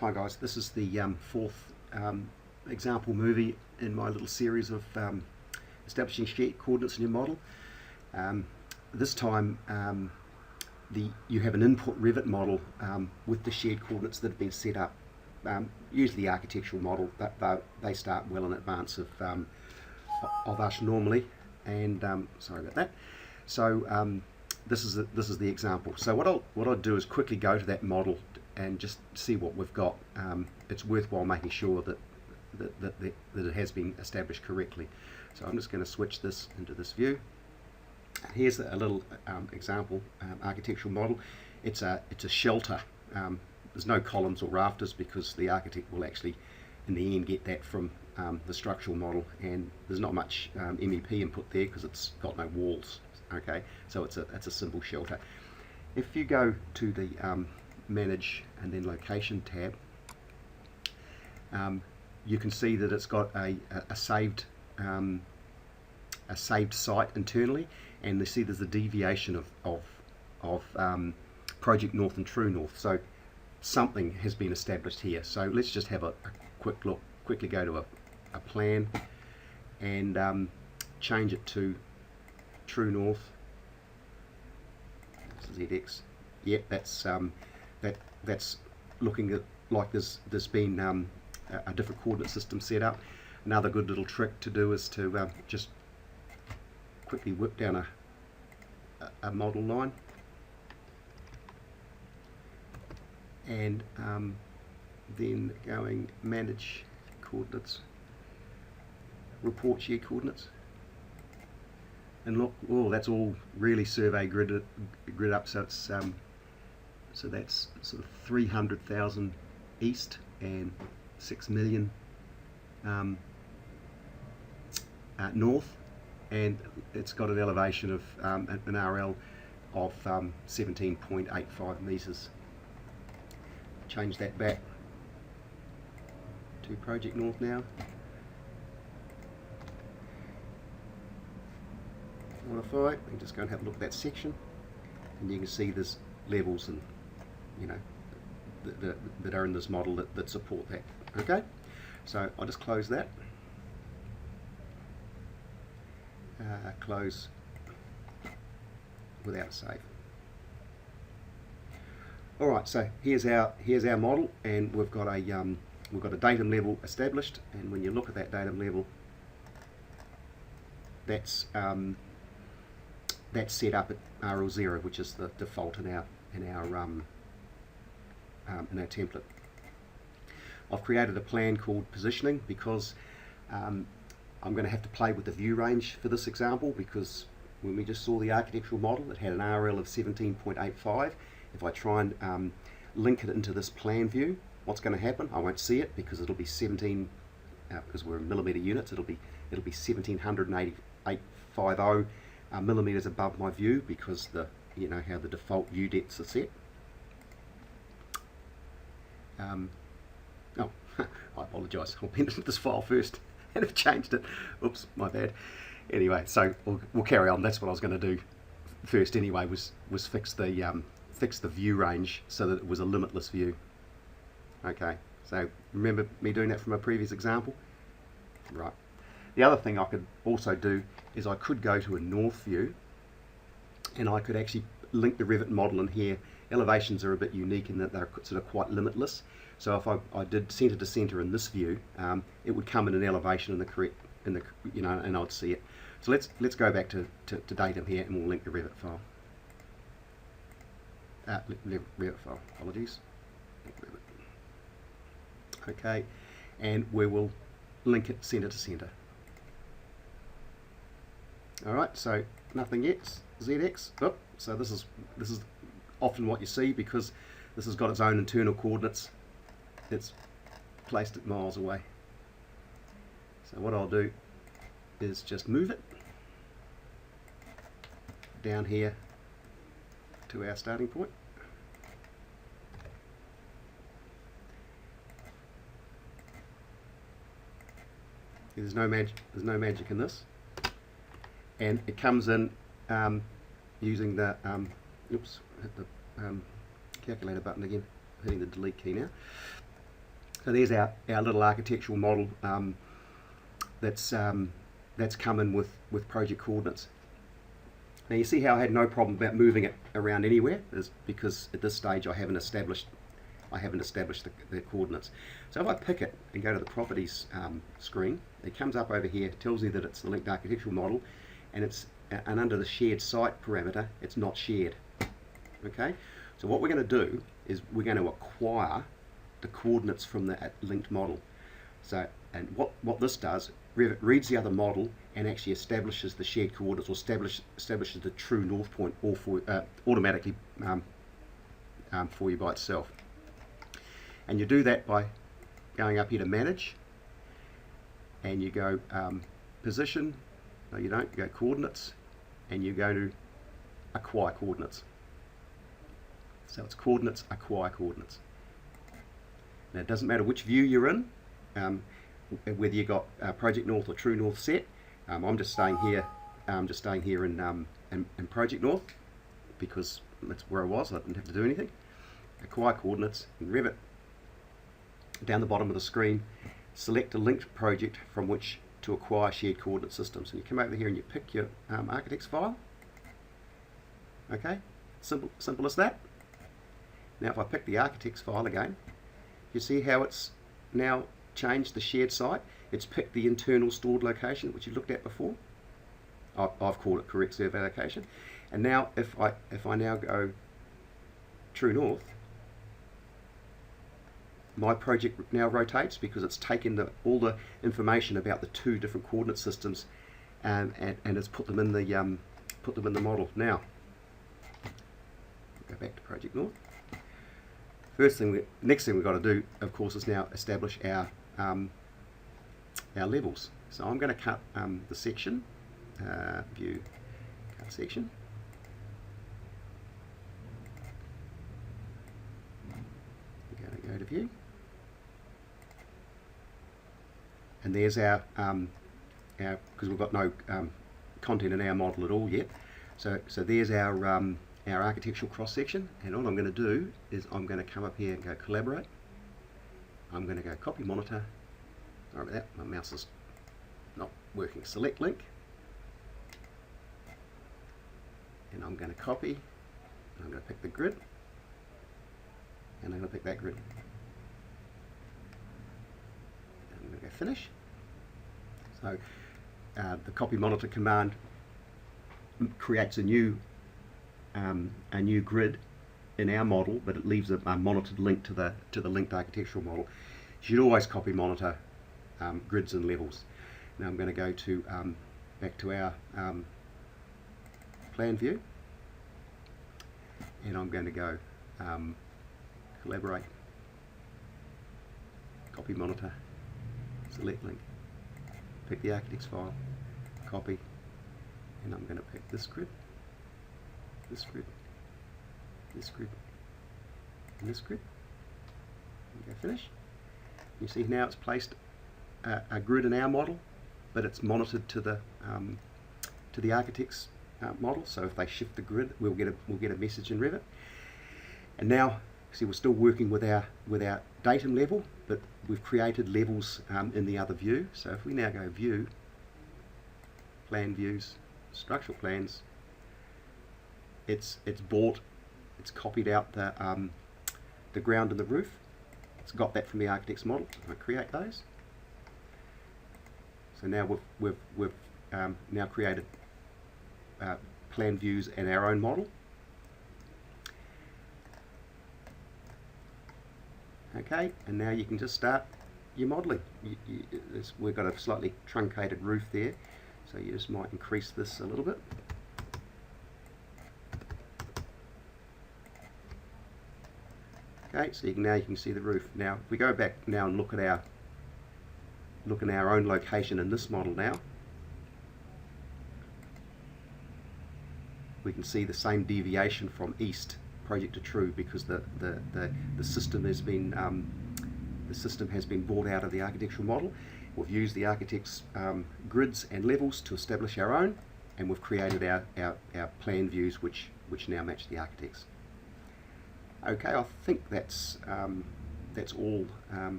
Hi guys, this is the fourth example movie in my little series of establishing shared coordinates in your model. This time you have an input revit model with the shared coordinates that have been set up. Usually the architectural model, they start well in advance of us normally, and sorry about that. So this is the example. So what I'll do is quickly go to that model and just see what we've got. It's worthwhile making sure that it has been established correctly. So I'm just going to switch this into this view. Here's a little example architectural model. It's a shelter. There's no columns or rafters because the architect will actually in the end get that from the structural model, and there's not much MEP input there because it's got no walls. Okay, so it's a simple shelter. If you go to the Manage and then Location tab, you can see that it's got a saved site internally, and you see there's a deviation of Project North and True North. So something has been established here. So let's just have a quick look. Quickly go to a plan and change it to True North. ZX. Yep, that's looking at like there's been a different coordinate system set up. Another good little trick to do is to just quickly whip down a model line and then going Manage Coordinates, Report Shared Coordinates, and look, oh, that's all really survey grid up. So it's so that's sort of 300,000 east and 6 million north, and it's got an elevation of an RL of 17.85 meters. Change that back to Project North now. Modify, and just go and have a look at that section, and you can see there's levels and that are in this model that support that. Okay, so I'll just close that. Close without a save. All right, so here's our model, and we've got a datum level established, and when you look at that datum level, that's set up at RL0, which is the default in our template. I've created a plan called positioning because I'm going to have to play with the view range for this example, because when we just saw the architectural model, it had an RL of 17.85. If I try and link it into this plan view, what's going to happen? I won't see it because it'll be 17, because we're in millimeter units. It'll be 1780 millimeters above my view, because how the default view depths are set. Oh, I apologise. I went into this file first and have changed it. Oops, my bad. Anyway, so we'll carry on. That's what I was going to do first. Anyway, was fix the view range so that it was a limitless view. Okay. So remember me doing that from a previous example, right? The other thing I could also do is I could go to a north view, and I could actually link the Revit model in here. Elevations are a bit unique in that they're sort of quite limitless. So if I did center to center in this view, it would come in an elevation in the correct, and I'd see it. So let's go back to datum here, and we'll link the Revit file. Revit file. Apologies. Okay, and we will link it center to center. All right, so nothing yet. ZX. Oh, so this is often what you see, because this has got its own internal coordinates. It's placed it miles away. So what I'll do is just move it down here to our starting point. There's no magic in this, and it comes in using the oops, hit the calculator button again, hitting the delete key now. So there's our little architectural model that's come in with project coordinates. Now you see how I had no problem about moving it around anywhere, is because at this stage I haven't established the coordinates. So if I pick it and go to the properties screen, it comes up over here, tells you that it's the linked architectural model, and under the shared site parameter, it's not shared. Okay, so what we're going to do is we're going to acquire the coordinates from that linked model. So, and what this does, Revit reads the other model and actually establishes the shared coordinates, or establishes the true north point all for automatically for you by itself. And you do that by going up here to manage, and you go position, no you don't, you go coordinates, and you go to acquire coordinates. So it's coordinates, acquire coordinates. Now it doesn't matter which view you're in, whether you got Project North or True North set. I'm just staying here. In Project North because that's where I was. I didn't have to do anything. Acquire coordinates in Revit. Down the bottom of the screen, select a linked project from which to acquire shared coordinate systems. And you come over here and you pick your architects file. Okay, simple as that. Now if I pick the architects file again, you see how it's now changed the shared site. It's picked the internal stored location, which you looked at before. I've called it correct survey location. And now if I now go True North, my project now rotates because it's taken all the information about the two different coordinate systems and has put them in the model. Now go back to Project North. Next thing we've got to do, of course, is now establish our levels. So I'm going to cut the section, view, cut section. We're going to go to view, and there's our because we've got no content in our model at all yet. So there's our architectural cross section, and all I'm going to do is I'm going to come up here and go collaborate. I'm going to go copy monitor. Sorry about that, my mouse is not working. Select link, and I'm going to copy, and I'm going to pick the grid, and I'm going to pick that grid. And I'm going to go finish. So the copy monitor command creates a new grid in our model, but it leaves a monitored link to the linked architectural model. You should always copy monitor grids and levels. Now I'm going to go to back to our plan view, and I'm going to go collaborate, copy monitor, select link, pick the architects file, copy, and I'm going to pick this grid, this grid, this grid, and this grid, and go finish. You see now it's placed a grid in our model, but it's monitored to the architect's model. So if they shift the grid, we'll get a message in Revit. And now, see, we're still working with our datum level, but we've created levels in the other view. So if we now go view, plan views, structural plans, it's copied out the ground and the roof. It's got that from the architect's model. I'm going to create those. So now we've now created plan views and our own model. Okay, and now you can just start your modelling. We've got a slightly truncated roof there, so you just might increase this a little bit. Okay, so now you can see the roof. Now, if we go back now and look at our own location in this model now, we can see the same deviation from east project to true because the system has been brought out of the architectural model. We've used the architect's grids and levels to establish our own, and we've created our plan views which now match the architect's. Okay, I think that's all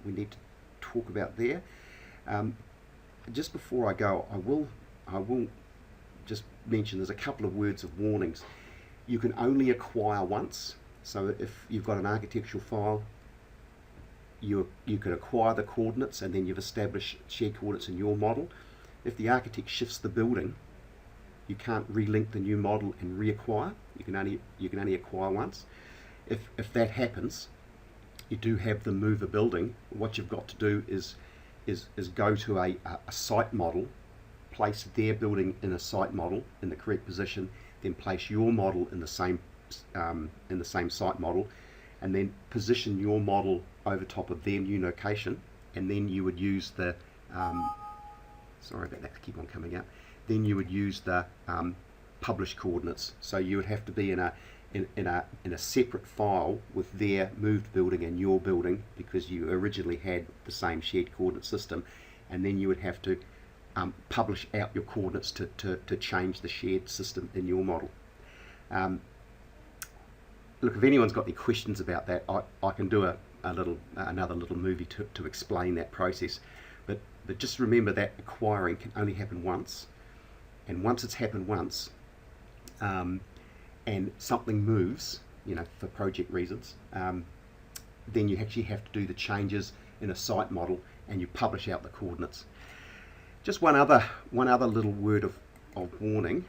we need to talk about there. Just before I go, I will just mention there's a couple of words of warnings. You can only acquire once. So if you've got an architectural file, you can acquire the coordinates and then you've established shared coordinates in your model. If the architect shifts the building, you can't relink the new model and reacquire. You can only acquire once. If that happens, you do have them move a building. What you've got to do is go to a site model, place their building in a site model in the correct position, then place your model in the same site model, and then position your model over top of their new location, and then you would use the sorry about that, keep on coming out. Then you would use the published coordinates. So you would have to be in a separate file with their moved building and your building, because you originally had the same shared coordinate system, and then you would have to publish out your coordinates to change the shared system in your model. Look, if anyone's got any questions about that, I can do another little movie to explain that process. But just remember that acquiring can only happen once, and once it's happened once, and something moves, for project reasons, then you actually have to do the changes in a site model and you publish out the coordinates. Just one other little word of warning.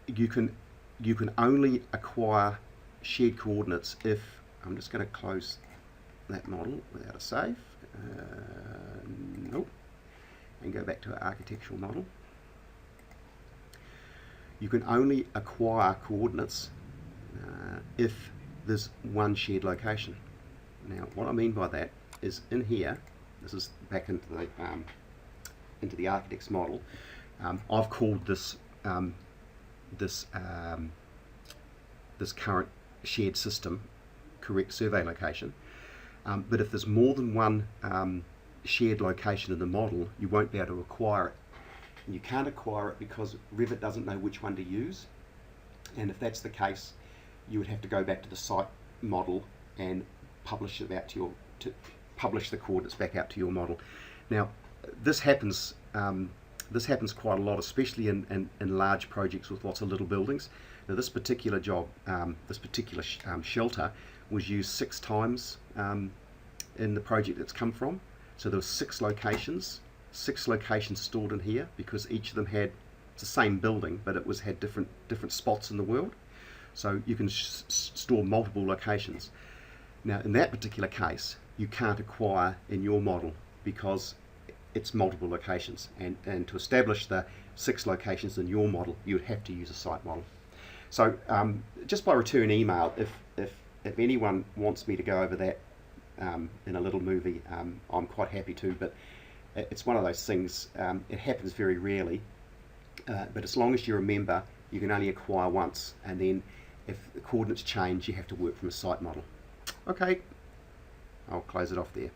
You can only acquire shared coordinates if, I'm just going to close that model without a save. Nope. And go back to our architectural model. You can only acquire coordinates if there's one shared location. Now, what I mean by that is in here, this is back into the architect's model. I've called this this current shared system correct survey location. But if there's more than one shared location in the model, you won't be able to acquire it. And you can't acquire it because Revit doesn't know which one to use. And if that's the case, you would have to go back to the site model and publish it out to publish the coordinates back out to your model. Now, this happens quite a lot, especially in large projects with lots of little buildings. Now, this particular job, shelter, was used 6 times in the project it's come from. So there were 6 locations stored in here, because each of them had, it's the same building, but it had different spots in the world. So you can store multiple locations. Now, in that particular case, you can't acquire in your model because it's multiple locations, and to establish the 6 locations in your model, you would have to use a site model. So just by return email, if anyone wants me to go over that in a little movie, I'm quite happy to, but it's one of those things, it happens very rarely, but as long as you remember, you can only acquire once, and then if the coordinates change, you have to work from a site model. Okay, I'll close it off there.